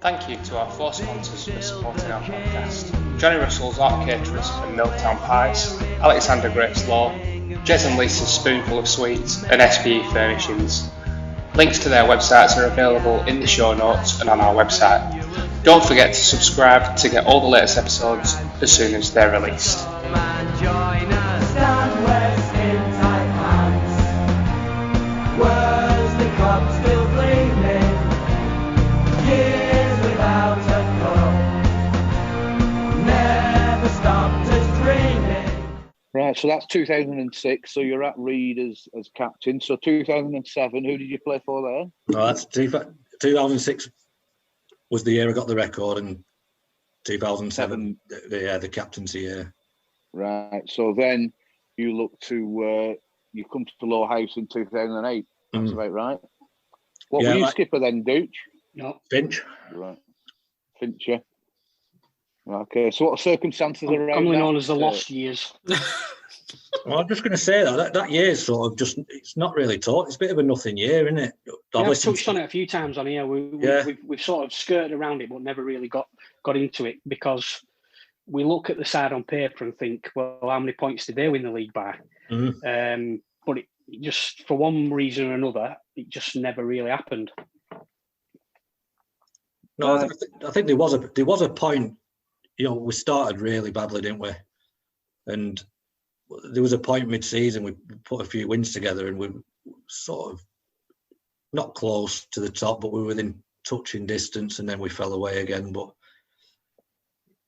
Thank you to our 4 sponsors for supporting our podcast. Johnny Russell's Art Caterers and Milltown Pies, Alexander Grace Law, Jez and Lisa's Spoonful of Sweets, and SPE Furnishings. Links to their websites are available in the show notes and on our website. Don't forget to subscribe to get all the latest episodes as soon as they're released. Right, so that's 2006. So you're at Reed as captain. So 2007, who did you play for there? No, that's 2006 was the year I got the record, and 2007, the captaincy year. Right. So then you look to you come to Lowerhouse in 2008. That's about right. What were you skipper then, Dooch? No, Finch. Right, Finch. Yeah. Okay, so what circumstances are around? Commonly known as the lost years. Well, I'm just going to say that year's sort of it's not really taught. It's a bit of a nothing year, isn't it? I've touched on it a few times on here. We've sort of skirted around it, but never really got into it, because we look at the side on paper and think, well, how many points did they win the league by? But it just, for one reason or another, it just never really happened. No, I think there was a point. You know, we started really badly, didn't we? And there was a point mid-season, we put a few wins together and we were sort of not close to the top, but we were within touching distance, and then we fell away again. But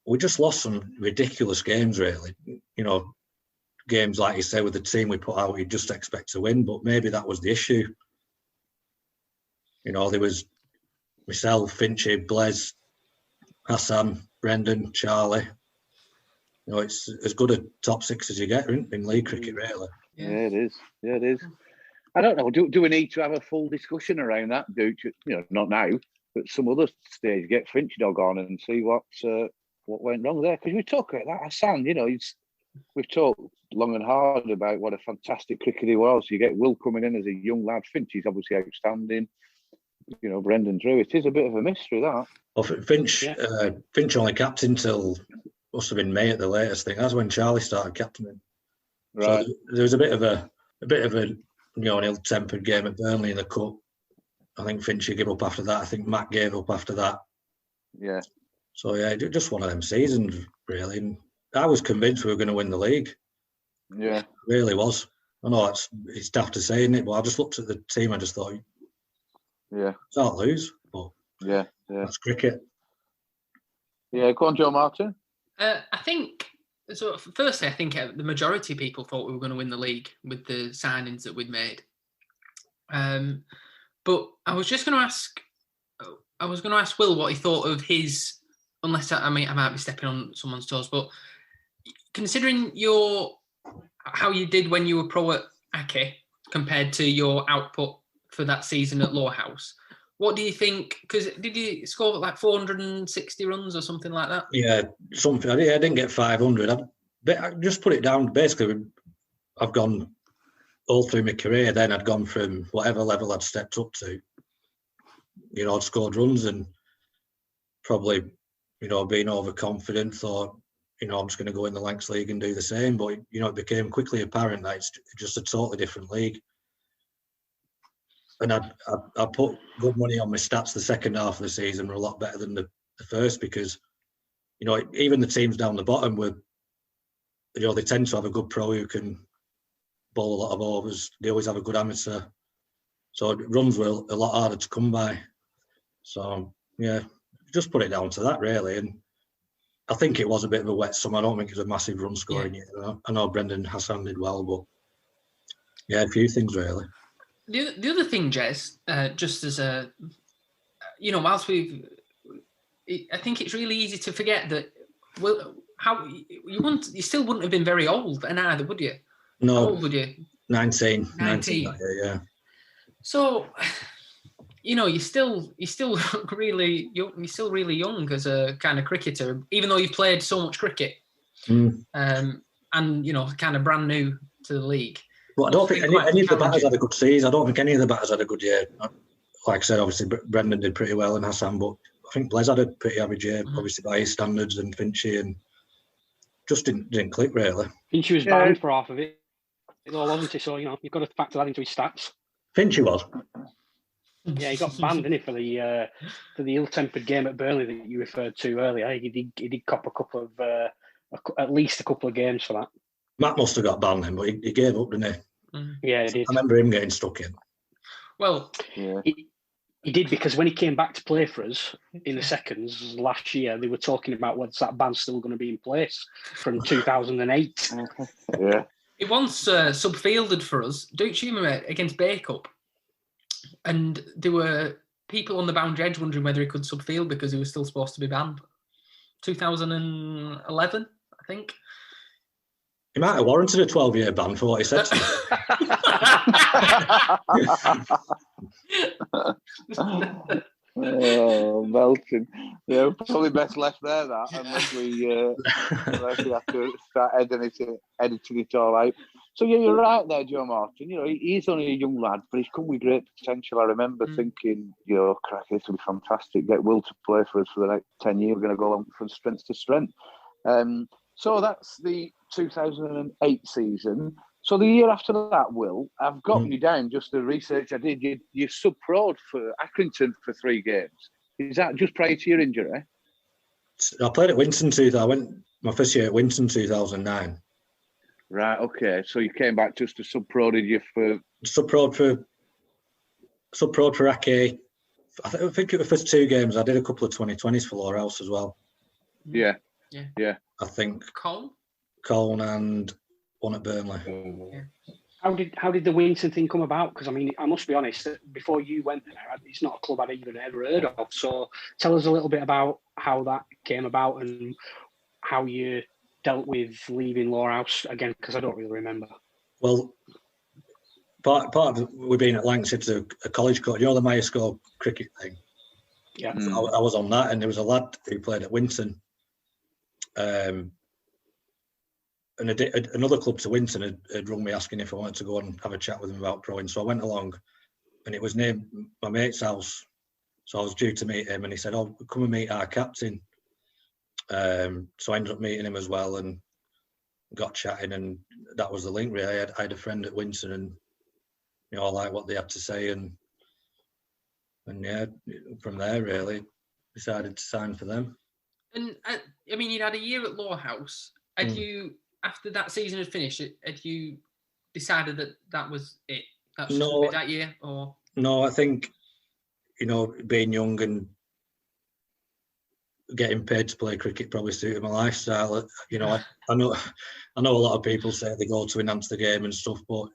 we just lost some ridiculous games, really. You know, games, like you say, with the team we put out, you just expect to win, but maybe that was the issue. You know, there was myself, Finchy, Blaise, Hassan, Brendan, Charlie. You know, it's as good a top 6 as you get in league cricket, really. Yeah, it is. Yeah, it is. I don't know. Do we need to have a full discussion around that, Dooch? You know, not now, but some other stage. Get Finch Dog on and see what went wrong there. Because we talk about that, Hassan. You know, we've talked long and hard about what a fantastic cricketer he was. You get Will coming in as a young lad. Finch is obviously outstanding. You know, Brendan Drew. It is a bit of a mystery, that. Well, Finch only captained till must have been May at the latest thing. That's when Charlie started captaining. Right. So there was a bit of a you know, an ill-tempered game at Burnley in the cup. I think Finch gave up after that. I think Matt gave up after that. Yeah. So yeah, just one of them seasons, really. And I was convinced we were going to win the league. Yeah. It really was. I know it's daft to say, isn't it? But I just looked at the team. I just thought, yeah, can't lose. But yeah, that's cricket. Yeah, go on, Joe Martin. I think, so firstly, I think the majority of people thought we were going to win the league with the signings that we'd made. But I was just going to ask Will what he thought of his, unless I might be stepping on someone's toes, but considering how you did when you were pro at Accy compared to your output for that season at Lowerhouse, what do you think? Because did you score like 460 runs or something like that? Yeah, something. I didn't get 500. I just put it down. Basically, I've gone all through my career. Then I'd gone from whatever level I'd stepped up to. You know, I'd scored runs and probably, you know, being overconfident, thought, you know, I'm just going to go in the Lancs League and do the same. But, you know, it became quickly apparent that it's just a totally different league. And I put good money on my stats. The second half of the season were a lot better than the first, because, you know, even the teams down the bottom were, you know, they tend to have a good pro who can bowl a lot of overs. They always have a good amateur. So runs were a lot harder to come by. So, yeah, just put it down to that, really. And I think it was a bit of a wet summer. I don't think it was a massive run scoring year. I know Brendan Hassan did well, but, yeah, a few things, really. The other thing, Jez, just as a, you know, whilst I think it's really easy to forget that, well, you still wouldn't have been very old, and either, would you? No. How old would you? 19 yeah. So, you know, you're still really young. You're still really young as a kind of cricketer, even though you've played so much cricket, and you know, kind of brand new to the league. Well, I don't think any of the batters had a good season. I don't think any of the batters had a good year. Like I said, obviously Brendan did pretty well and Hassan, but think Blaise had a pretty average year, obviously by his standards, and Finchy, and just didn't click really. Finchy was banned for half of it, wasn't he? So you've got to factor that into his stats. Finchy was. Yeah, he got banned, didn't he, for the ill-tempered game at Burnley that you referred to earlier. He did cop a couple of at least a couple of games for that. Matt must have got banned then, but he gave up, didn't he? Yeah, he did. I remember him getting stuck in. Well, he did, because when he came back to play for us in the seconds last year, they were talking about whether that ban's still going to be in place from 2008. Yeah. he once subfielded for us, don't you remember, against Bacup? And there were people on the boundary edge wondering whether he could subfield because he was still supposed to be banned. 2011, I think. He might have warranted a 12-year ban for what he said to me. Oh, melting. Yeah, probably best left there, that, unless we have to start editing it all out. So, yeah, you're right there, Joe Martin. He's only a young lad, but he's come with great potential. I remember thinking, crack, this will be fantastic. Get Will to play for us for the next 10 years. We're going to go on from strength to strength. So that's the 2008 season. So the year after that, Will, I've got you down, just the research I did. You sub-pro'd for Accrington for 3 games. Is that just prior to your injury? I played at Winton I went my first year at Winton 2009. Right, okay. So you came back just to sub-pro, did you? Sub-pro for Ake. I think it was the first 2 games. I did a couple of 2020s for Lowerhouse as well. Yeah. I think Colne and one at Burnley. Yeah. How did the Winton thing come about? Because I must be honest, before you went there, it's not a club I'd even ever heard of. So tell us a little bit about how that came about and how you dealt with leaving Lowerhouse again, because I don't really remember. Well, part of we being at Lancashire, a college coach, the Myerscough cricket thing. Yeah, I was on that, and there was a lad who played at Winton. And another club to Winton had rung me asking if I wanted to go and have a chat with him about proing. So I went along, and it was near my mate's house. So I was due to meet him, and he said, "Oh, come and meet our captain." So I ended up meeting him as well, and got chatting, and that was the link. Really, I had a friend at Winton, and I liked what they had to say, and yeah, from there really decided to sign for them. And you'd had a year at Lowerhouse. Had you, after that season had finished, had you decided that was it? That was just that year, or no? I think being young and getting paid to play cricket probably suited my lifestyle. I know a lot of people say they go to enhance the game and stuff, but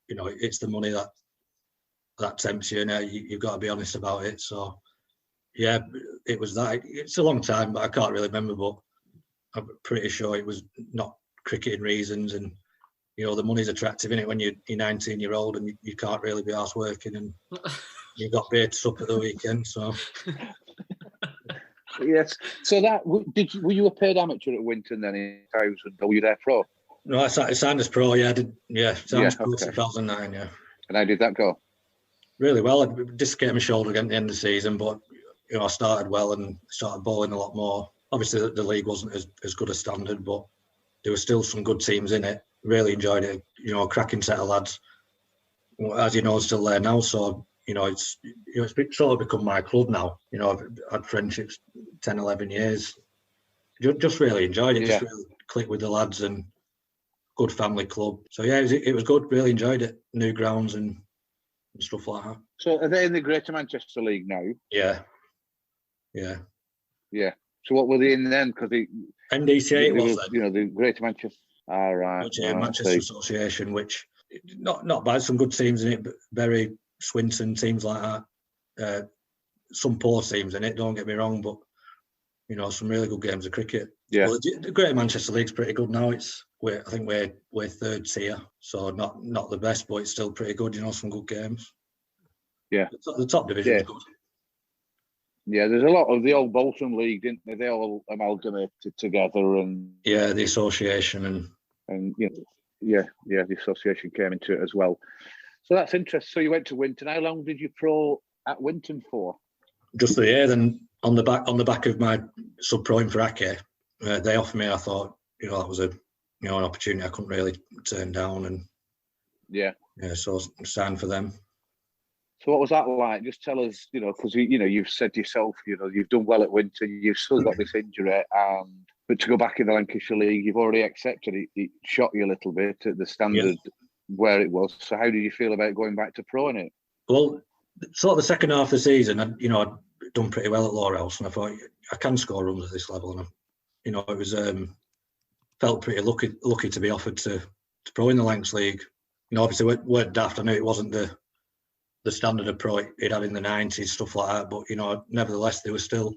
it's the money that tempts you, and you've got to be honest about it. So yeah, it was that. It's a long time, but I can't really remember, but I'm pretty sure it was not cricketing reasons, and the money's attractive in it when you're 19-year-old and you can't really be arsed working, and you got paid to sup at the weekend. So yes. So that were you a paid amateur at Winton then in 2000? Or were you there pro? No, I signed as pro. Yeah, I did. Yeah, signed as pro 2009. Yeah. And how did that go? Really well. I dislocated my shoulder again at the end of the season, but I started well and started bowling a lot more. Obviously, the league wasn't as good a standard, but there were still some good teams in it. Really enjoyed it. A cracking set of lads. As you know, still there now. So it's sort of become my club now. I've had friendships 10, 11 years. Just really enjoyed it. Yeah. Just really clicked with the lads, and good family club. So yeah, it was good. Really enjoyed it. New grounds and stuff like that. So are they in the Greater Manchester League now? Yeah. So what were they in then? Because NDCA was then. The Greater Manchester. All right. Manchester Association, which not bad. Some good teams in it, but Bury, Swinton, teams like that. Some poor teams in it. Don't get me wrong, but some really good games of cricket. Yeah. Well, the Greater Manchester League's pretty good now. I think we're third tier, so not the best, but it's still pretty good. Some good games. Yeah. The top division is good. Yeah, there's a lot of the old Bolton League, didn't they? They all amalgamated together, and the association and the association came into it as well. So that's interesting. So you went to Winton. How long did you pro at Winton for? Just the year. Then on the back of my sub-proing for Ake, they offered me. I thought, that was an opportunity I couldn't really turn down, and so I signed for them. So what was that like? Just tell us, because you've said yourself, you've done well at Winton, you've still got this injury, but to go back in the Lancashire League, you've already accepted it. It shot you a little bit at the standard where it was. So how did you feel about going back to pro in it? Well, sort of the second half of the season, I'd done pretty well at Lowerhouse, and I thought I can score runs at this level, and it was felt pretty lucky to be offered to pro in the Lancs League. Obviously weren't daft. I knew it wasn't the standard of pro it had in the 90s, stuff like that, but nevertheless there was still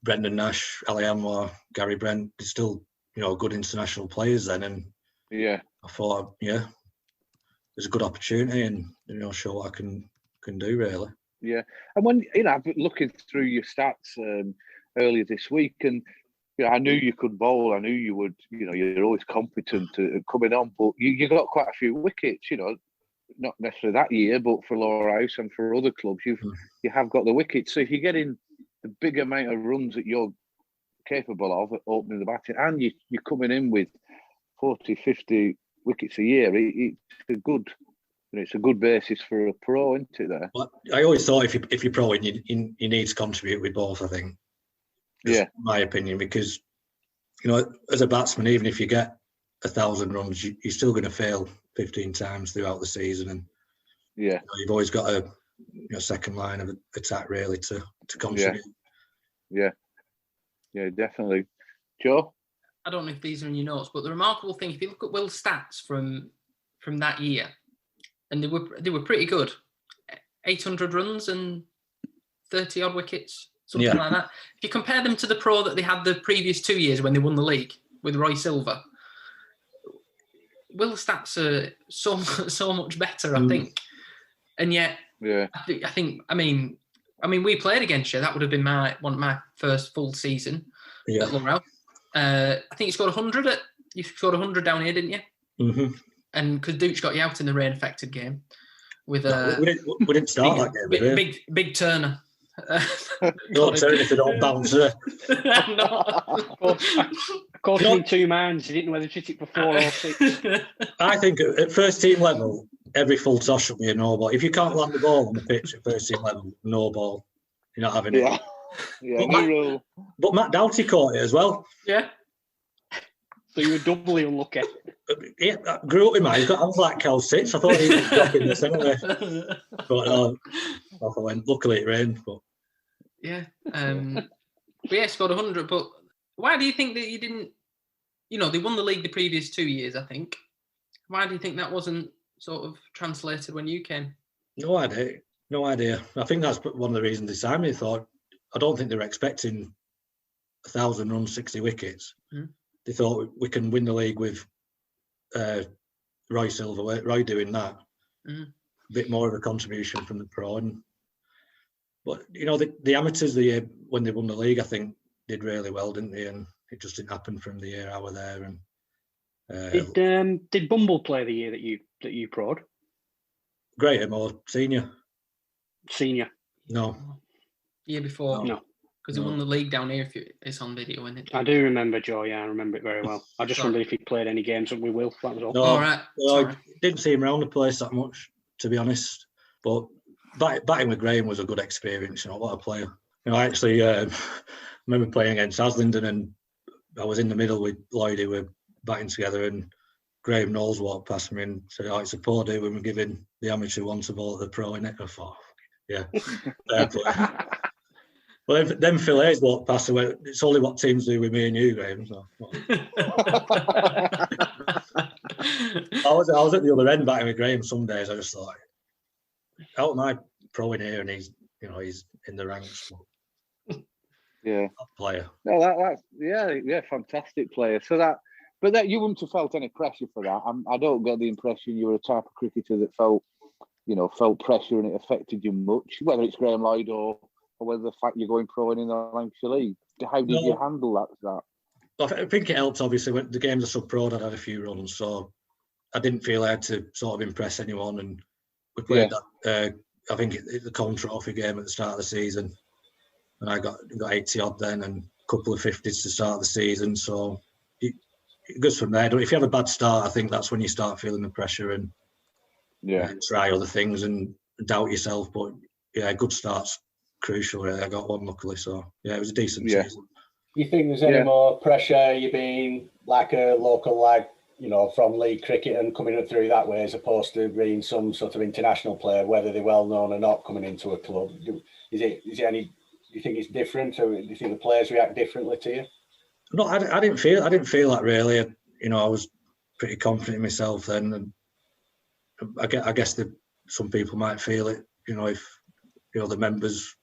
Brendan Nash, Ali Anwar, Gary Brent, they're still good international players then, and I thought there's a good opportunity, and show what I can do really. Yeah, and when I've been looking through your stats earlier this week, and I knew you could bowl. I knew you would. You're always competent coming on, but you got quite a few wickets. Not necessarily that year, but for Lowerhouse and for other clubs, you have got the wickets. So if you're getting the big amount of runs that you're capable of opening the batting, and you're coming in with 40, 50 wickets a year, it's a good. It's a good basis for a pro, isn't it? There. Well, I always thought if you're pro, you need to contribute with both. I think. That's my opinion, because as a batsman, even if you get 1,000 runs, you're still going to fail 15 times throughout the season, and you've always got a second line of attack really to contribute. Yeah, definitely. Joe, I don't know if these are in your notes, but the remarkable thing, if you look at Will's stats from that year, and they were pretty good, 800 runs and 30 odd wickets. Something like that. If you compare them to the pro that they had the previous 2 years when they won the league with Roy Silver, Will's stats are so much better, I think. And yet, I mean, we played against you. That would have been one of my first full season at Lowerhouse. I think you scored 100 you scored 100 down here, didn't you? Mm-hmm. And because Dooch got you out in the rain-affected game with we didn't start that game. Big Turner. Don't turn if they don't bounce. Caught in 2 minds. He didn't know whether to hit it for 4 or 6. I think at first team level, every full toss should be a no ball. If you can't land the ball on the pitch at first team level, no ball. You're not having it. Yeah, but Matt Doughty caught it as well. Yeah. So you were doubly unlucky. Yeah, I grew up with mine. He's got hands like cow sits. I thought he was dropping this anyway. But off I went. Luckily it rained. But scored 100. But why do you think that you didn't? They won the league the previous 2 years, I think. Why do you think that wasn't sort of translated when you came? No idea. I think that's one of the reasons they signed me. I don't think they were expecting 1,000 runs, 60 wickets. They thought we can win the league with Roy Silver, Roy doing that. A bit more of a contribution from the pro. But the amateurs, when they won the league, I think did really well, didn't they? And it just didn't happen from the year I was there. And did Bumble play the year that you pro'd? Graham or senior? Senior. No. Year before? No. Because he won the league down here. It's on video, isn't it? I do remember, Joe. Yeah, I remember it very well. I just wondered if he played any games with Will. That was all. No, all right. I didn't see him around the place that much, to be honest. But batting with Graham was a good experience. What a player. I actually remember playing against Aslington, and I was in the middle with Lloydie. We're batting together, and Graham Knowles walked past me and said, "Oh, it's a poor day when we're giving the amateur one to ball at the pro." innit? I thought, yeah. Well, then Phil Hayes walked past and went, "It's only what teams do with me and you, Graham." So, I was at the other end batting with Graham some days. I just thought, how am I pro in here? And he's in the ranks. Yeah, player. No, that's fantastic player. So but you wouldn't have felt any pressure for that. I don't get the impression you were a type of cricketer that felt pressure and it affected you much, whether it's Graham Lloyd or whether the fact you're going pro in the Lancashire League. How did you handle that? I think it helped, obviously, when the games are sub-pro, I'd had a few runs, so I didn't feel I had to sort of impress anyone. And we played that, I think, the Colne Trophy game at the start of the season. and I got 80 odd then, and a couple of 50s to start the season. So it goes from there. If you have a bad start, I think that's when you start feeling the pressure and try other things and doubt yourself. But yeah, a good start's crucial. Really. I got one luckily, so yeah, it was a decent season. You think there's any more pressure, you being like a local lad, you know, from league cricket and coming up through that way, as opposed to being some sort of international player, whether they're well known or not, coming into a club? Is it any? Do you think it's different, or do you think the players react differently to you? No, I didn't feel that really. You know, I was pretty confident in myself then, and I guess that some people might feel it. You know, if the members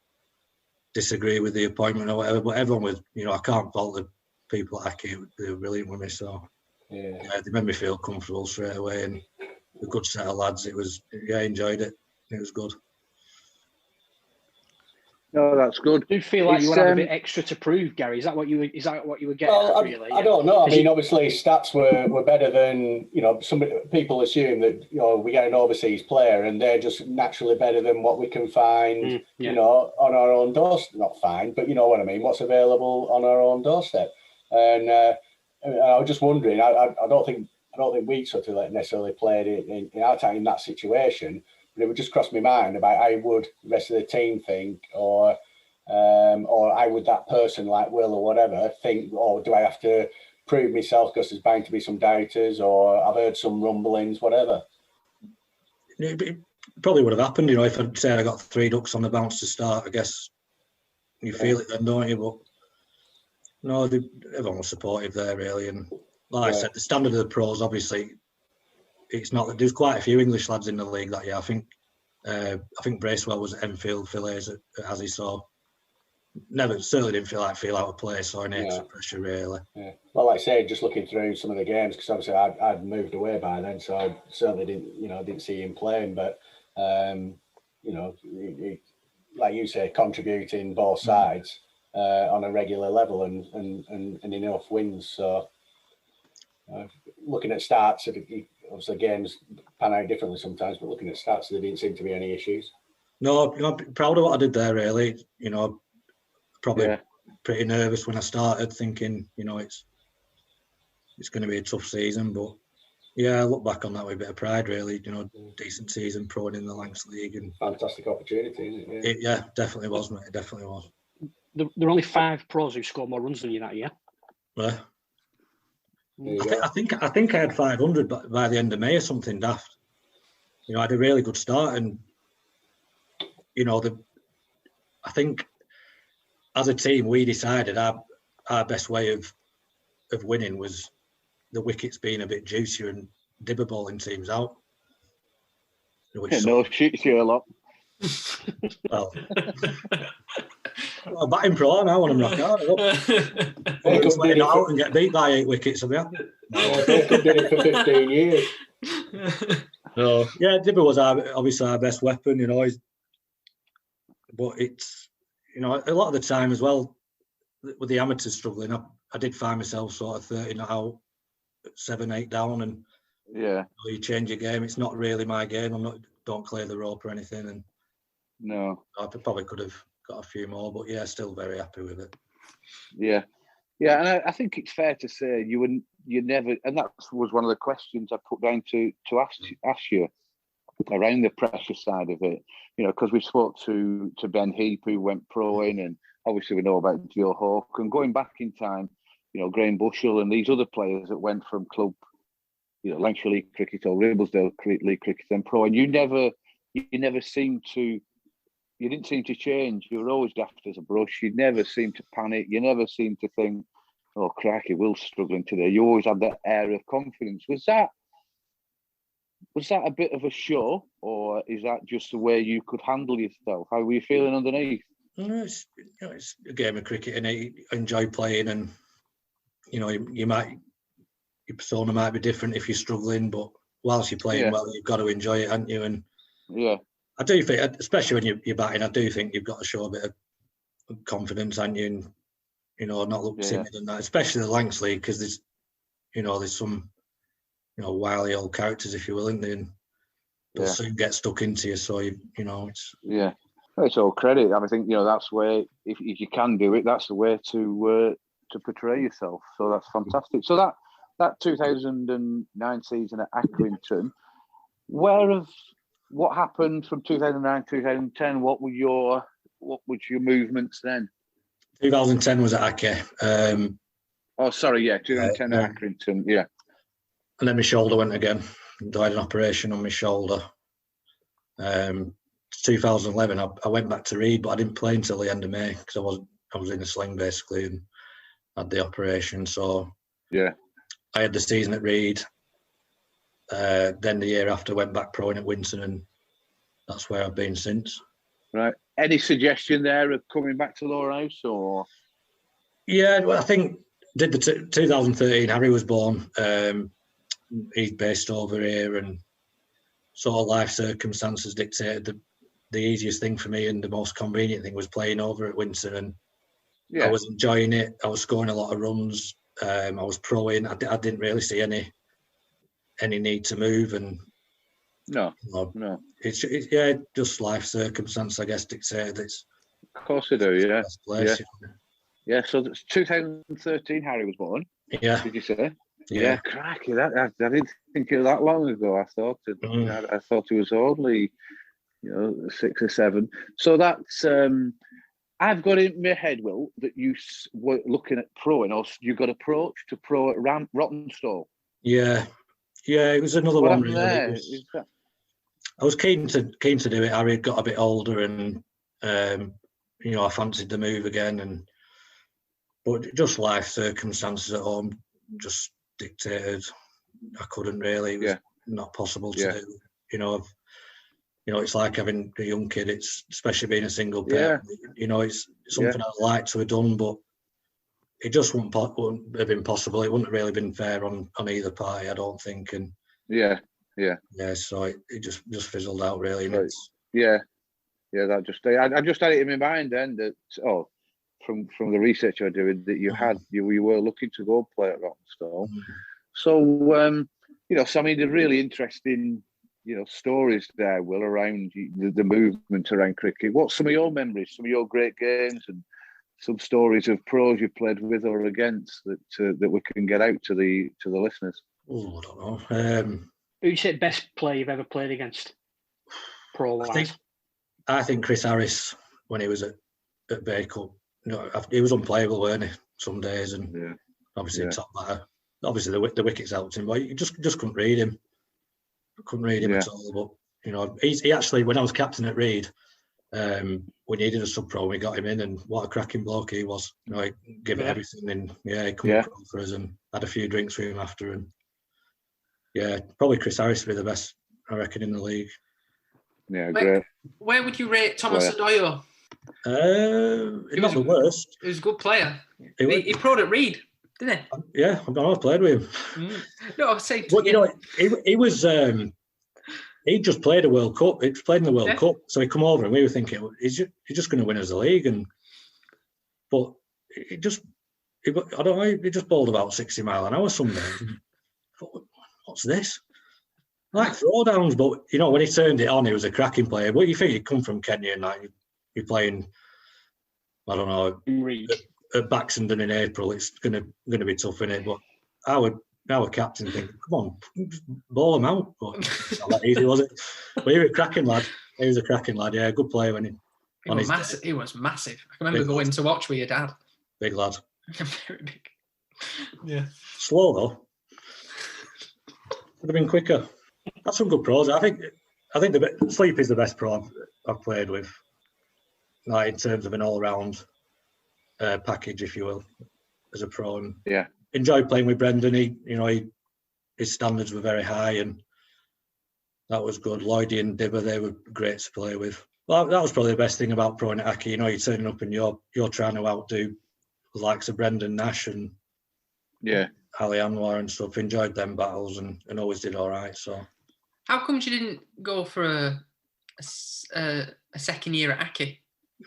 disagree with the appointment or whatever, but everyone was, I can't fault the people at Aki. They were brilliant with me, so yeah, they made me feel comfortable straight away, and a good set of lads. It was, I enjoyed it. It was good. No, that's good. Do you feel like you had a bit extra to prove, Gary? Is that what you were getting at, really? I don't know. I mean, obviously, stats were better than, some people assume that, we get an overseas player and they're just naturally better than what we can find, on our own doorstep. Not find, but you know what I mean, what's available on our own doorstep. And I was just wondering, I don't think we sort of necessarily played it in our time in that situation. But it would just cross my mind about how would the rest of the team think, or how would that person like Will or whatever think, or do I have to prove myself because there's bound to be some doubters, or I've heard some rumblings, whatever. It probably would have happened, if I'd said I got 3 ducks on the bounce to start. I guess you feel it then, don't you? But no, everyone was supportive there, really. And like I said, the standard of the pros, obviously, it's not that there's quite a few English lads in the league that year. I think Bracewell was at Enfield, Phil Hayes at Azzy, so certainly didn't feel out of place or any extra pressure, really. Yeah. Well, like I say, just looking through some of the games, because obviously I'd moved away by then, so I certainly didn't see him playing. But like you say, contributing both sides on a regular level and enough wins. So looking at stats, obviously games pan out differently sometimes, but looking at stats, there didn't seem to be any issues. No, I'm proud of what I did there, really. Probably pretty nervous when I started, thinking, it's going to be a tough season. But yeah, I look back on that with a bit of pride, really. Decent season, pro in the Lancs League. And fantastic opportunity, isn't it? Yeah, definitely was, mate. It definitely was. There were only 5 pros who scored more runs than you that year. Yeah. I think I had 500 by the end of May or something daft. I had a really good start, and I think as a team we decided our best way of winning was the wickets being a bit juicier and dibber bowling teams out. Shoots you a lot. Well, I'm batting pro now when I'm knocking out. I just lay it out and get beat by 8 wickets. I'll be happy. They could do it for 15 years. So yeah, dibber was obviously our best weapon, but it's a lot of the time as well with the amateurs struggling. I did find myself sort of 30 not out, 7, 8 down, and you change your game. It's not really my game. Don't clear the rope or anything, and no, I probably could have got a few more, but yeah, still very happy with it. Yeah, and I think it's fair to say you never, and that was one of the questions I put down to ask you around the pressure side of it. Because we spoke to Ben Heap, who went pro in, and obviously we know about Joe Hawke, and going back in time, Graham Bushell and these other players that went from club, Lancashire League Cricket or Ribblesdale League Cricket and pro, and you never seemed to. You didn't seem to change. You were always daft as a brush. You never seemed to panic. You never seemed to think, "Oh, crikey, Will's struggling today." You always had that air of confidence. Was that a bit of a show, or is that just the way you could handle yourself? How were you feeling underneath? It's a game of cricket, and I enjoy playing. And your persona might be different if you're struggling, but whilst you're playing well, you've got to enjoy it, haven't you? And I do think, especially when you're batting, I do think you've got to show a bit of confidence, haven't you? And not look timid and that, especially the Lancs League, because there's some wily old characters, if you will, and they'll soon get stuck into you. So it's It's all credit. I think that's where if you can do it, that's the way to portray yourself. So that's fantastic. So that 2009 season at Accrington, what happened from 2009 2010? What were your movements then? 2010 was at Acke. 2010 at Accrington, yeah. And then my shoulder went again. I had an operation on my shoulder. 2011, I went back to Reed, but I didn't play until the end of May because I was in a sling basically and had the operation. So yeah, I had the season at Reed. Then the year after, went back pro at Winton, and that's where I've been since. Right. Any suggestion there of coming back to Lowerhouse or? Yeah, well, I think did the 2013. Harry was born. He's based over here, and sort of life circumstances dictated the easiest thing for me and the most convenient thing was playing over at Winton, and I was enjoying it. I was scoring a lot of runs. I was proing. I didn't really see any need to move, and no. It's just life circumstance, I guess, dictated. It's of course they do, yeah. Place, yeah. So that's 2013. Harry was born. Yeah. Did you say? Yeah. Cracky. I didn't think it was that long ago. I thought it was only 6 or 7. So that's I've got in my head, Will, that you were looking at proing, or you got approached to pro at Rottenstall. Yeah, it was another one. Really. I was keen to do it. Harry had got a bit older, and I fancied the move again, but just life circumstances at home just dictated. I couldn't really. It was not possible to do. It's like having a young kid. It's especially being a single parent. It's something I'd like to have done, but it just wouldn't have been possible. It wouldn't have really been fair on either party, I don't think. And so it just fizzled out really. Right. That just I just had it in my mind then that from the research I was doing that you were looking to go play at Rottenstall. So so I mean, they're really interesting stories there, Will, around the movement around cricket. What's some of your memories, some of your great games, and some stories of pros you played with or against that we can get out to the listeners? Oh, I don't know. Who's the best player you've ever played against? Pro-wise? I think Chris Harris, when he was at Bay Cup, he was unplayable, weren't he? Some days, and obviously top batter. Obviously the wickets helped him, but you just couldn't read him. Couldn't read him at all. But he actually, when I was captain at Reed, we needed a sub pro. We got him in, and what a cracking bloke he was. He gave it everything, and he come for us, and had a few drinks with him after. And probably Chris Harris would be the best, I reckon, in the league. Yeah, great. Where would you rate Thomas Adoyo? Not the worst. He was a good player. He pro'd at Reed, didn't he? Yeah, I've played with him. No, I say. But he was. He just played a World Cup. He played in the World Cup, so he come over, and we were thinking he's just going to win us the league, but I don't know. He just bowled about 60 mile an hour some days. What's this? Like throwdowns, but when he turned it on, he was a cracking player. But you think he'd come from Kenya and you're playing, I don't know, at Baxenden in April. It's gonna be tough, innit? But our captain think, come on, ball him out. But not that easy, was it? But he was a cracking lad. He was a cracking lad. Yeah, good player when he was massive. He was massive. I can remember going to watch with your dad. Big lad. Very big. Yeah. Slow though. Would have been quicker. That's some good pros. I think Sleep is the best pro I've played with, like in terms of an all-round package, if you will, as a pro. And enjoyed playing with Brendan. His standards were very high, and that was good. Lloydie and Dibber, they were great to play with. Well, that was probably the best thing about proing at Aki. You're turning up and you're trying to outdo the likes of Brendan Nash and Ali Anwar and stuff. Enjoyed them battles and always did all right. So, how come you didn't go for a second year at Aki?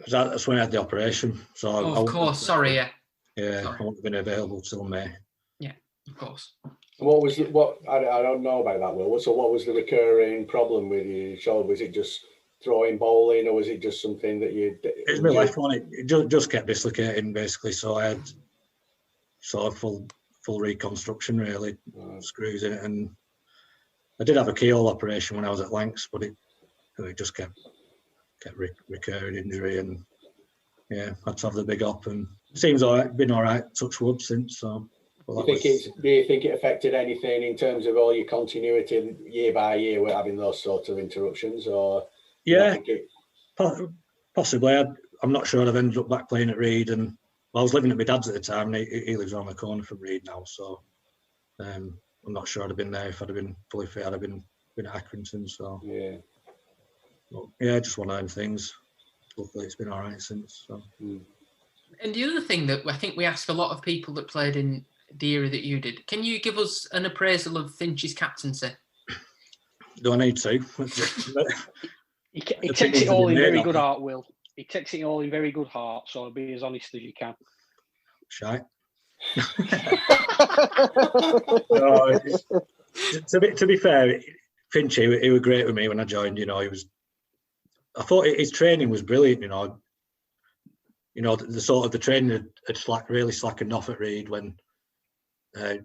That's when I had the operation. So of course, sorry, I wouldn't have been available till May. Yeah, of course. What I don't know about that, Will. So what was the recurring problem with your shoulder? Was it just throwing bowling, or was it just something that you? It's my left one. It just kept dislocating basically, so I had sort of full reconstruction really, screws in it, and I did have a keyhole operation when I was at Lancs, but it just kept recurring injury, and yeah, had to have the big op, and it seems all right, been all right, touch wood since. So, do you think it affected anything in terms of all your continuity year by year with having those sorts of interruptions, or? Yeah, possibly. I'm not sure. I've ended up back playing at Reed, and I was living at my dad's at the time, and he lives around the corner from Reed now, so I'm not sure I'd have been there if I'd have been fully fit. I'd have been at Accrington, so yeah. But, yeah, just one of them things. Luckily, it's been all right since. So. And the other thing that I think we ask a lot of people that played in the era that you did, can you give us an appraisal of Finch's captaincy? Do I need to? He takes it all in very good heart, Will. He takes it all in very good heart, so be as honest as you can. Shy. No, to be fair, Finch, he was great with me when I joined. You know, I thought his training was brilliant. You know, the sort of the training had really slackened off at Reed when,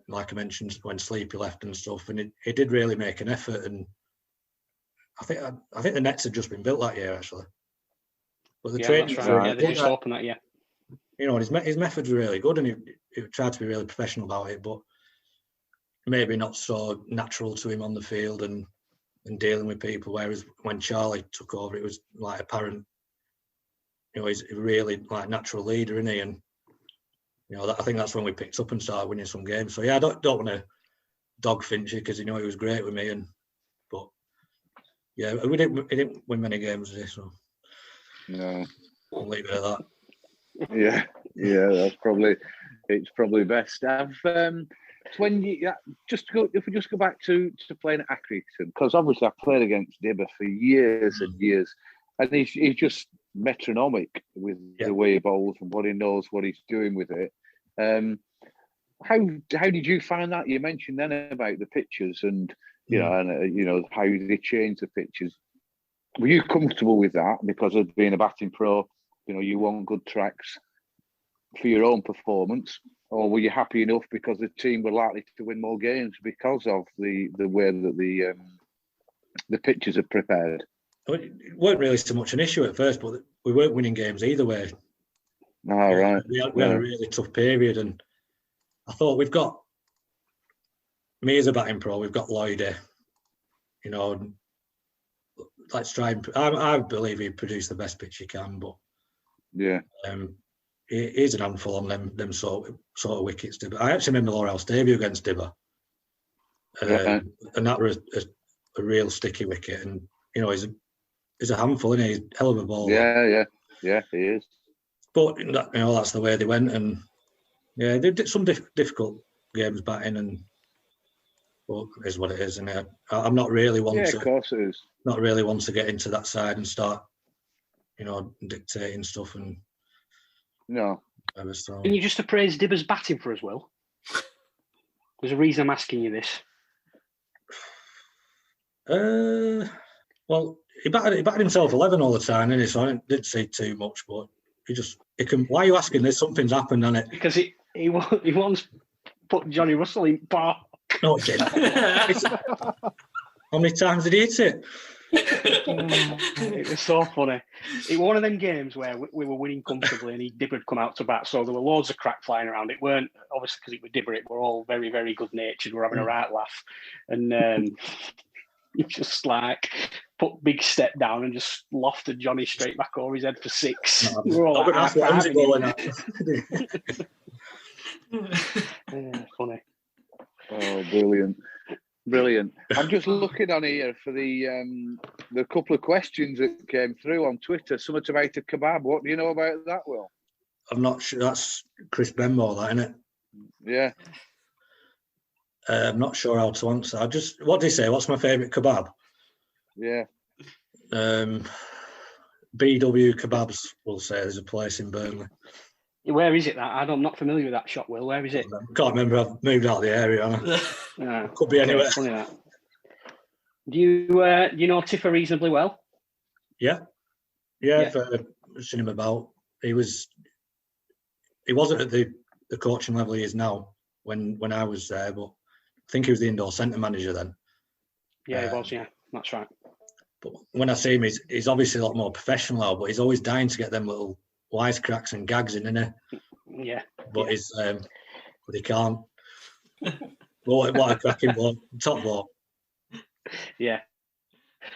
like I mentioned, when Sleepy left and stuff, and he did really make an effort. And I think the nets had just been built that year actually. But the training, that's right. Yeah, they just opened that year. You know, his methods were really good, and he tried to be really professional about it, but maybe not so natural to him on the field and dealing with people. Whereas when Charlie took over, it was like apparent. You know, he's a really like natural leader, isn't he? And you know, I think that's when we picked up and started winning some games. So yeah, I don't want to dog Finch because he was great with me, but yeah, he didn't win many games today, so no, I'll leave it at that. Yeah, that's probably best. When you if we just go back to playing at Accrington, because obviously I played against Dibber for years and years, and he's just metronomic with the way he bowls and what he knows, what he's doing with it. How did you find that? You mentioned then about the pitches and how they change the pitches. Were you comfortable with that because of being a batting pro? You know, you want good tracks for your own performance, or were you happy enough because the team were likely to win more games because of the way that the pitches are prepared? It weren't really so much an issue at first, but we weren't winning games either way. All right. We had a really tough period, and I thought we've got me as a batting pro, we've got Lloydie. You know, let's try and I believe he produced the best pitch he can, but yeah, he's an handful on them sort of wickets. Dibber. I actually remember Lowerhouse debut against Dibber, and that was a real sticky wicket. And you know, he's a handful, isn't he? He's a hell of a ball. Yeah, he is. But that's the way they went, and yeah, they did some difficult games batting, but it is what it is. And I'm not really one of course it is. Not really one to get into that side and start, dictating stuff and. No. Can you just appraise Dibber's batting for us, Will? There's a reason I'm asking you this. Well, he batted himself 11 all the time, didn't he? So I didn't see too much, but he can. Why are you asking this? Something's happened, hasn't it? Because he once put Johnny Russell in park. No, it didn't. How many times did he hit it? It was so funny. It was one of them games where we were winning comfortably and Dibber had come out to bat, so there were loads of crack flying around. It weren't obviously because it was Dibber. It were all very, very good natured. We're having a right laugh, and he just like put big step down and just lofted Johnny straight back over his head for 6. No, we're all like, funny. Oh, brilliant. I'm just looking on here for the couple of questions that came through on Twitter. Something about a kebab. What do you know about that, Will? I'm not sure. That's Chris Benmore, that, isn't it? Yeah. I'm not sure how to answer. What did he say? What's my favourite kebab? Yeah. BW Kebabs, we'll say. There's a place in Burnley. Where is it? I'm not familiar with that shop, Will. Where is it? I can't remember. I've moved out of the area. Could be anywhere. Funny that. Do you know Tiffer reasonably well? Yeah, I've seen him about. He wasn't at the coaching level he is now when I was there, but I think he was the indoor centre manager then. Yeah, he was. Yeah, that's right. But when I see him, he's obviously a lot more professional now, but he's always dying to get them little wisecracks and gags in, isn't he? Yeah. But he's but he can't. What a cracking bloke, top bloke. Yeah.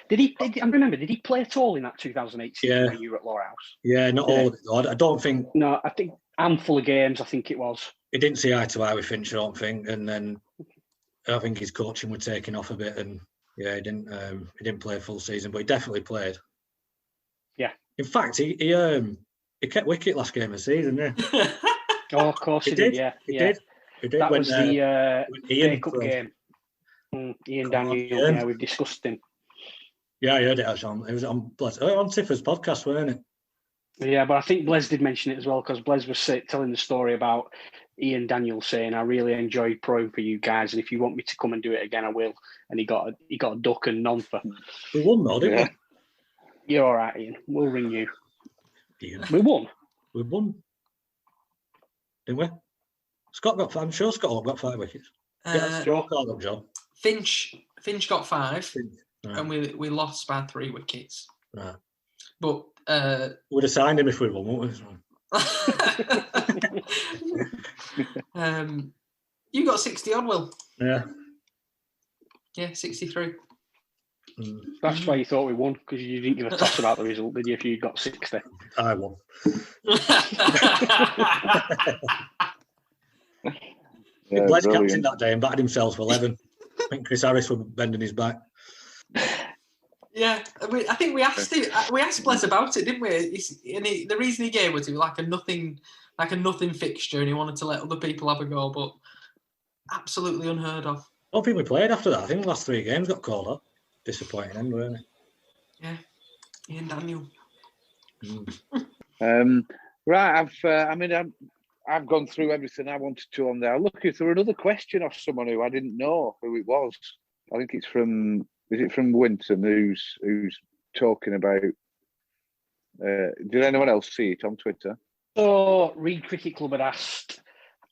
Did he play at all in that 2008 season when you were at Lowerhouse? Yeah, not all of it though. I don't think. No, I think handful of games. I think it was. He didn't see eye to eye with Finch, I don't think, and then I think his coaching was taking off a bit, and he didn't play a full season, but he definitely played. Yeah. In fact, he kept wicket last game of the season, didn't he? Oh, of course he did. Yeah, he did. That was the Ian Cup game. Ian Daniel. Yeah, we've discussed him. Yeah, I heard it actually. It was on Tiffer's podcast, weren't it? Yeah, but I think Blaise did mention it as well, because Blaise was telling the story about Ian Daniel saying, "I really enjoyed proing for you guys, and if you want me to come and do it again, I will." And he got a duck and none for. We won though, didn't we? You're all right, Ian. We'll ring you. Ian. We won. We won, didn't we? I'm sure Scott got 5 wickets. Joe called up, John. Finch got 5, and we lost by 3 wickets. Right. But we'd have signed him if we won, wouldn't we? You got 60 odd, Will. Yeah. Yeah, 63. That's why you thought we won, because you didn't give a toss about the result, did you? If you got 60, I won. Blaise captained that day and batted himself for 11. I think Chris Harris was bending his back. Yeah, I think we asked Blaise about it, didn't we? The reason he gave was it was like a nothing fixture, and he wanted to let other people have a go, but absolutely unheard of. I don't think we played after that. I think the last 3 games got called up. Disappointing end, weren't they? Yeah, Ian Daniel. Right, I've gone through everything I wanted to on there. Looking through another question of someone who I didn't know who it was. I think it's from Winton who's talking about. Did anyone else see it on Twitter? So Reed Cricket Club had asked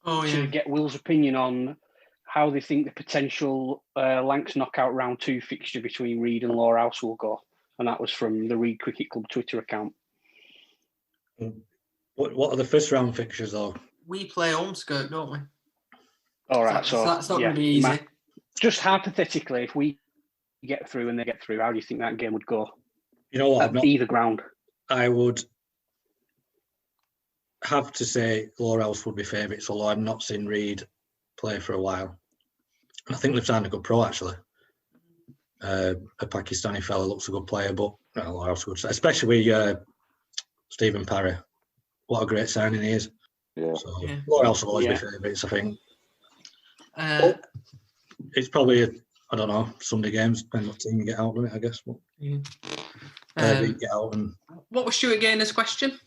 to get Will's opinion on how they think the potential Lancs knockout round 2 fixture between Reed and Lowerhouse will go, and that was from the Reed Cricket Club Twitter account. What are the first round fixtures though? We play Ormskirk, don't we? All right, so that's not going to be easy. Just hypothetically, if we get through and they get through, how do you think that game would go? You know what? Either ground. I would have to say Lowerhouse would be favourites, although I've not seen Reed play for a while. And I think they've signed a good pro actually. A Pakistani fella looks a good player, but Lowerhouse would, especially with Stephen Parry. What a great signing he is. Yeah. So Lowerhouse will always be favourites, I think. It's probably I don't know, Sunday games, depending what team you get out of it, I guess. But, get out and... What was Stuart Gainer's question?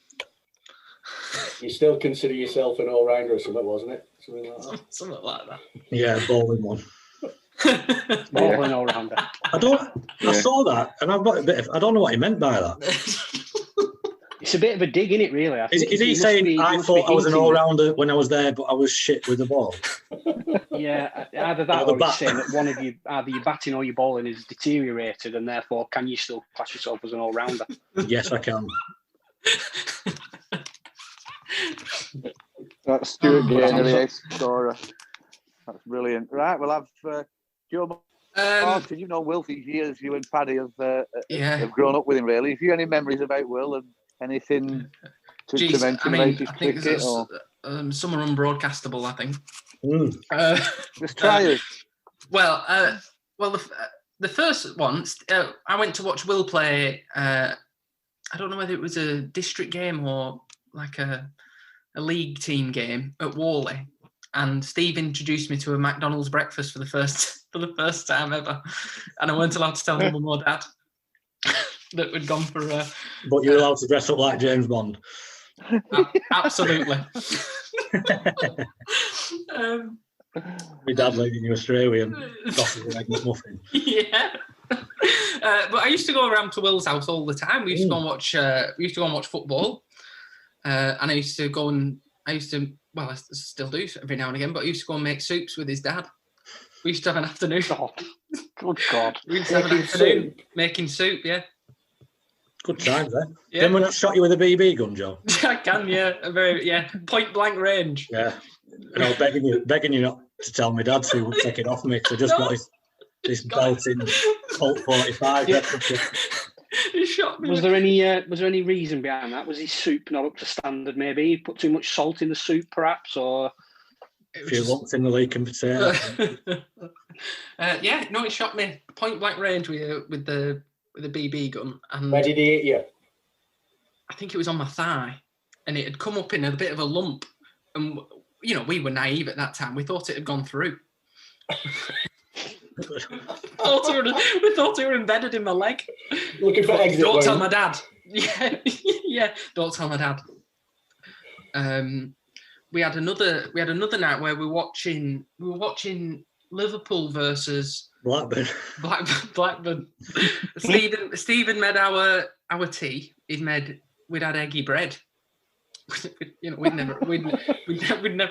You still consider yourself an all-rounder or something, wasn't it? Something like that. Yeah, bowling one. Bowling all-rounder. I saw that, and I've got a bit of... I don't know what he meant by that. It's a bit of a dig, isn't it, really? I think is he saying I thought I was an all-rounder when I was there, but I was shit with the ball? Yeah, either that or he's saying that one of you, either your batting or your bowling is deteriorated, and therefore can you still class yourself as an all-rounder? Yes, I can. That's Stuart Gainer, the ace scorer. That's brilliant. Right, we'll have Joe Martin. You know Will for years. You and Paddy have grown up with him, really. Have you any memories about Will and anything to mention about his cricket? Some are unbroadcastable, I think. Just try it. Well, the first one, I went to watch Will play. I don't know whether it was a district game or like a league team game at Worley, and Steve introduced me to a McDonald's breakfast for the first time ever, and I weren't allowed to tell mum or dad that we'd gone for. But you're allowed to dress up like James Bond. Absolutely. My dad leading you astray with him. Coffee and egg McMuffin. Yeah. But I used to go around to Will's house all the time. We used to go and watch. We used to go and watch football, and I used to go and well, I still do every now and again. But I used to go and make soups with his dad. We used to have an afternoon. Oh, good God! We used to have an afternoon making soup. Yeah. Good times, eh? Yeah. Then when I shot you with a BB gun, Joe. I can, yeah, point blank range. Yeah. And I was begging you not to tell my dad so he wouldn't take it off me because I just got this belting Colt 45. Yeah. He shot me. Was there any reason behind that? Was his soup not up to standard? Maybe he put too much salt in the soup, perhaps, or a few lumps in the leaking potato. Yeah, no, he shot me point blank range with the BB gun. And where did he hit you? I think it was on my thigh, and it had come up in a bit of a lump. And you know, we were naive at that time. We thought it had gone through. We thought we were embedded in my leg. Looking for exit. Don't tell my dad. Yeah, yeah. Don't tell my dad. We had another night where we were watching Liverpool versus Blackburn. Stephen made our tea. We'd had eggy bread. You know, we'd never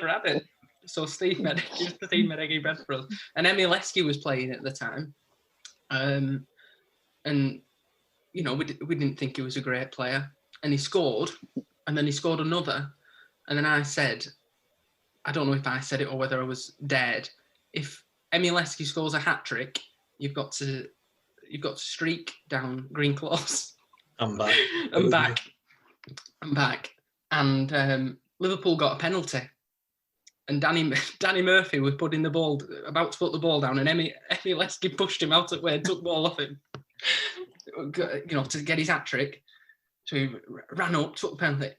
had it. So Steve made eggy bread for us. And Emil Esky was playing at the time. And you know, we didn't think he was a great player. And he scored, and then he scored another. And then I said, I don't know if I said it or whether I was dead. If Emil Esky scores a hat trick, you've got to streak down Green Close. I'm back. I'm back. And Liverpool got a penalty. And Danny Murphy was about to put the ball down, and Emil Esky pushed him out of way and took the ball off him. You know, to get his hat trick. So he ran up, took the penalty,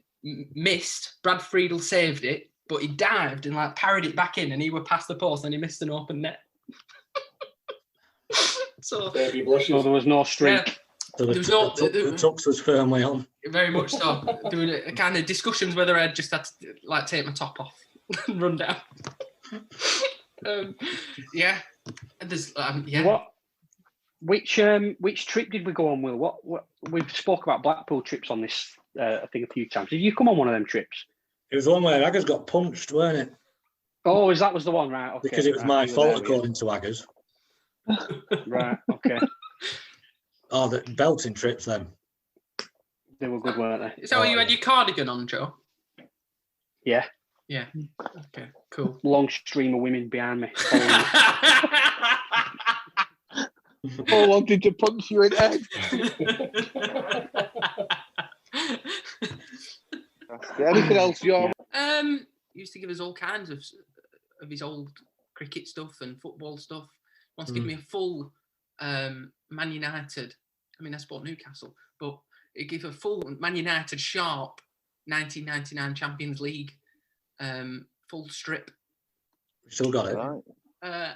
missed. Brad Friedel saved it, but he dived and like parried it back in, and he were past the post, and he missed an open net. So there was no streak. Yeah. So the tux was firmly on. Very much so. There were kind of discussions whether I'd just had to like take my top off and run down. Yeah. There's yeah. What? Which trip did we go on, Will? What we've spoke about Blackpool trips on this I think a few times. Did you come on one of them trips? It was the one where Aggers got punched, weren't it? Oh, that was the one, right? Okay. Because it was my fault, according to Aggers. Right. Okay. Oh, the belting trips then. They were good, weren't they? Is that why you had your cardigan on, Joe? Yeah. Yeah. Okay. Cool. Long stream of women behind me. All wanted to punch you in the head. Anything else, John? He used to give us all kinds of his old cricket stuff and football stuff. He wants to give me a full Man United. I mean, I support Newcastle, but he gave a full Man United sharp 1999 Champions League full strip. Still got it. Right. Yeah,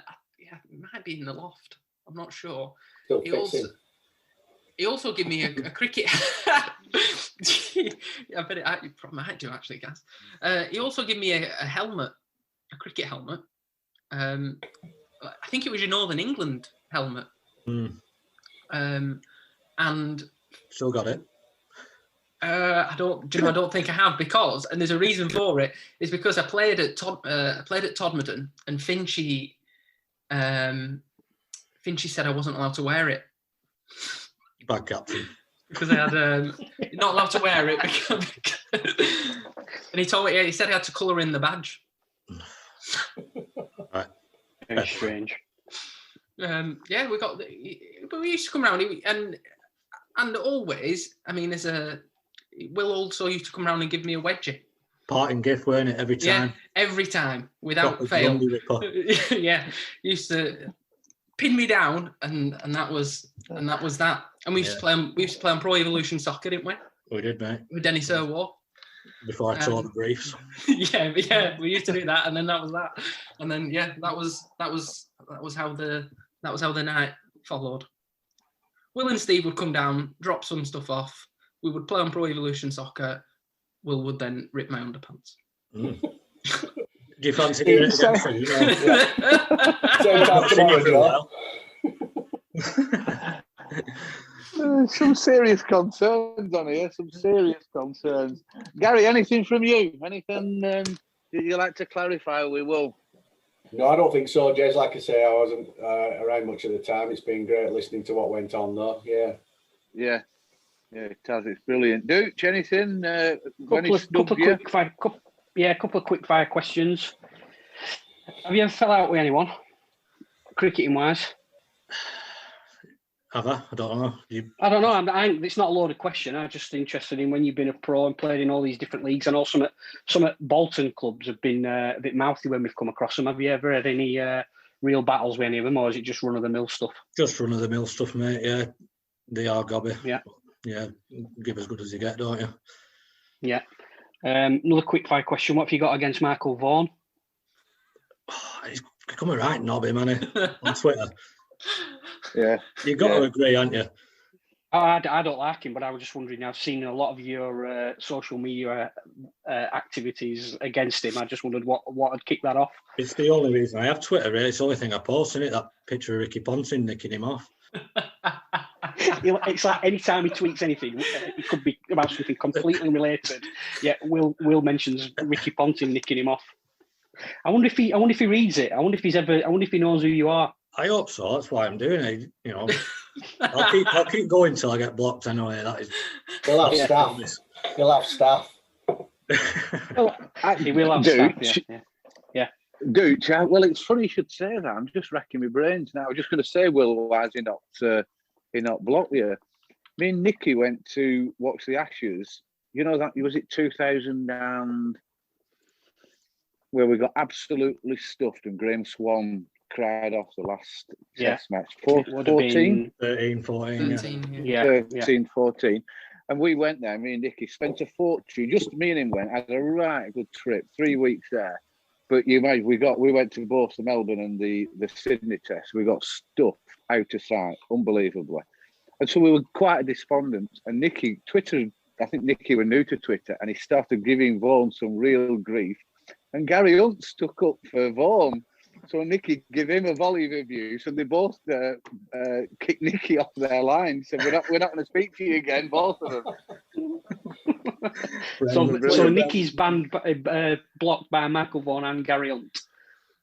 it might be in the loft. I'm not sure. He also gave me a cricket. I bet you probably might do actually, guys. He also gave me a helmet, a cricket helmet. I think it was your Northern England helmet. And still got it. I don't think I have, because, and there's a reason for it, is because I played at Todmorden, and Finchy said I wasn't allowed to wear it. Bad captain. Because I had not allowed to wear it, and he told me, he said I had to colour in the badge. Right. Very strange. Yeah, we used to come around, and always, I mean, Will also used to come around and give me a wedgie. Parting gift, weren't it? Every time. Yeah, every time, without fail. Yeah, used to pin me down, and that was that. And we used to play on Pro Evolution Soccer, didn't we? We did, mate. With Dennis Irwar. Before I tore the briefs. Yeah, we used to do that, and then that was that, and then that was how the night followed. Will and Steve would come down, drop some stuff off. We would play on Pro Evolution Soccer. Will would then rip my underpants. Do you fancy doing it again? Some serious concerns on here. Some serious concerns. Gary, anything from you? Anything you like to clarify? We will. No, I don't think so, Jez. Like I say, I wasn't around much of the time. It's been great listening to what went on, though. Yeah, it has. It's brilliant. Dooch, anything? Couple of quick fire questions. Have you ever fell out with anyone, cricketing wise? Have I? I don't know. I don't know. It's not a loaded question. I'm just interested in when you've been a pro and played in all these different leagues. I know some at Bolton clubs have been a bit mouthy when we've come across them. Have you ever had any real battles with any of them, or is it just run-of-the-mill stuff? Just run-of-the-mill stuff, mate, yeah. They are gobby. Yeah, give as good as you get, don't you? Yeah. Another quick fire question. What have you got against Michael Vaughan? He's become a right knobby, man, on Twitter. Yeah. You've got to agree, haven't you? I don't like him, but I was just wondering, I've seen a lot of your social media activities against him. I just wondered what would kick that off. It's the only reason I have Twitter, really. It's the only thing I post, isn't it? That picture of Ricky Ponting nicking him off. It's like anytime he tweets anything, it could be about something completely unrelated. Yeah, Will mentions Ricky Ponting nicking him off. I wonder if he reads it. I wonder if he knows who you are. I hope so. That's why I'm doing it. You know, I'll keep going till I get blocked. Anyway, that is. He'll have staff. He'll have staff. Well, actually, we'll have staff. Yeah. Dooch, well, it's funny you should say that. I'm just racking my brains now. I was just going to say, Will, why is he not blocked you? Me and Nicky went to watch the Ashes. You know that was it 2000 and where we got absolutely stuffed and Graham Swan cried off the last test match. 14? 13, 14. 13, yeah. 13, 14. And we went there, me and Nicky, spent a fortune. Just me and him went, had a right good trip, 3 weeks there. But we went to both the Melbourne and the Sydney test. We got stuffed out of sight, unbelievably. And so we were quite despondent. And Nicky, I think Nicky was new to Twitter, and he started giving Vaughan some real grief. And Gary Hunt stuck up for Vaughan. So Nicky gave him a volley of abuse, and they both kicked Nicky off their line. Said, "We're not going to speak to you again, both of them." so Nicky's banned, blocked by Michael Vaughan and Gary Hunt.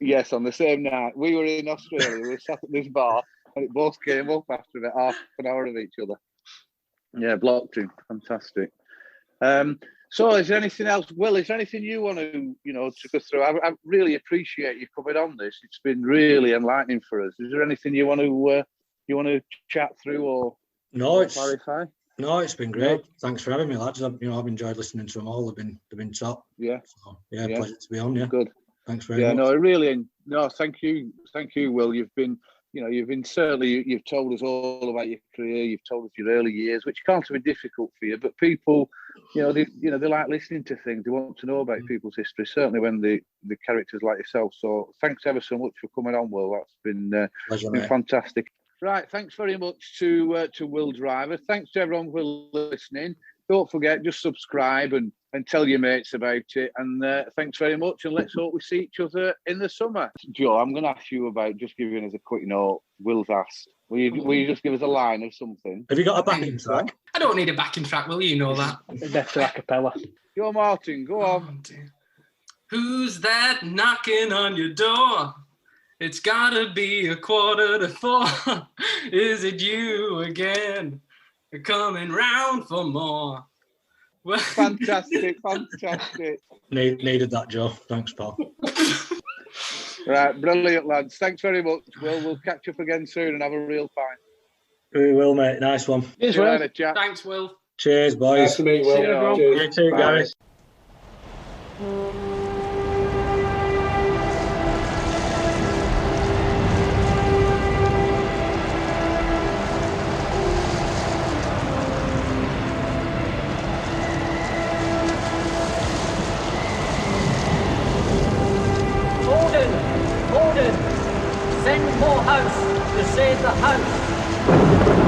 Yes, on the same night. We were in Australia. We were sat at this bar, and it both came up after about half an hour of each other. Yeah, blocked him. Fantastic. So is there anything else? Will, is there anything you want to, to go through? I really appreciate you coming on this. It's been really enlightening for us. Is there anything you want to chat through or clarify? No, it's been great. Thanks for having me, lads. I've enjoyed listening to them all. They've been top. Yeah. So, pleasure to be on. Yeah. Good. Thanks very much. Thank you, Will. You've told us all about your career. You've told us your early years, which can't have been difficult for you. But people, they like listening to things. They want to know about people's history. Certainly when the characters like yourself. So thanks ever so much for coming on, Will. That's been fantastic. Right, thanks very much to Will Driver. Thanks to everyone for listening. Don't forget, just subscribe and tell your mates about it. And thanks very much. And let's hope we see each other in the summer. Joe, I'm going to ask you about, just giving us a quick note, Will's asked. Will you just give us a line of something? Have you got a backing track? I don't need a backing track, Will. You know that. Better a cappella. Joe Martin, go on. Who's that knocking on your door? It's gotta be 3:45. Is it you again? Coming round for more. Well, fantastic. Needed that, Joe. Thanks, pal. Right, brilliant, lads. Thanks very much. We'll catch up again soon and have a real fight. We will, mate. Nice one. Cheers, Will. Thanks, Will. Cheers, boys. Nice to meet you, Will. Cheers. You too, guys. Send more house to save the house.